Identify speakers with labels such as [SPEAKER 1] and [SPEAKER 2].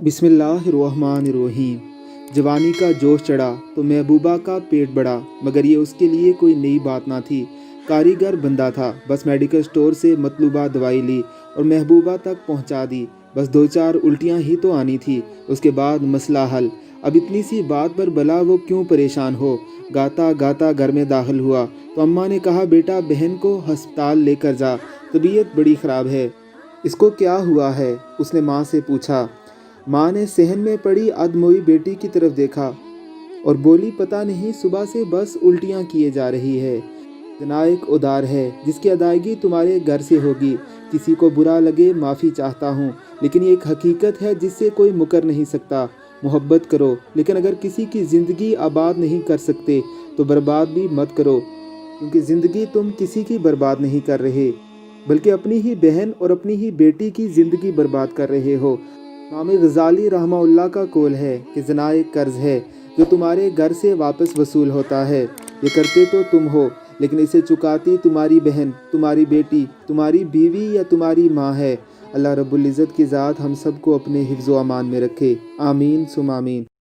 [SPEAKER 1] बिस्मिल्लाहिर्रहमानिर्रहीम। जवानी का जोश चढ़ा तो महबूबा का पेट बढ़ा, मगर ये उसके लिए कोई नई बात ना थी। कारीगर बंदा था, बस मेडिकल स्टोर से मतलूबा दवाई ली और महबूबा तक पहुंचा दी। बस दो चार उल्टियां ही तो आनी थी, उसके बाद मसला हल। अब इतनी सी बात पर भला वो क्यों परेशान हो। गाता गाता घर में दाखिल हुआ तो अम्मा ने कहा, बेटा बहन को हस्पताल लेकर जा, तबीयत बड़ी ख़राब है। इसको क्या हुआ है? उसने माँ से पूछा। माँ ने सहन में पड़ी अधमोई बेटी की तरफ देखा और बोली, पता नहीं, सुबह से बस उल्टियाँ किए जा रही है। जनाइक उधार है जिसकी अदायगी तुम्हारे घर से होगी। किसी को बुरा लगे माफ़ी चाहता हूँ, लेकिन ये एक हकीकत है जिससे कोई मुकर नहीं सकता। मोहब्बत करो, लेकिन अगर किसी की ज़िंदगी आबाद नहीं कर सकते तो बर्बाद भी मत करो, क्योंकि ज़िंदगी तुम किसी की बर्बाद नहीं कर रहे, बल्कि अपनी ही बहन और अपनी ही बेटी की ज़िंदगी बर्बाद कर रहे हो। इमाम गज़ाली रहमहुल्लाह का कौल है कि ज़ना एक कर्ज़ है जो तुम्हारे घर से वापस वसूल होता है। ये करते तो तुम हो, लेकिन इसे चुकाती तुम्हारी बहन, तुम्हारी बेटी, तुम्हारी बीवी या तुम्हारी माँ है। अल्लाह रब्बुल इज़्ज़त की ज़ात हम सबको अपने हिफ्ज़ व अमान में रखे। आमीन सुम आमीन।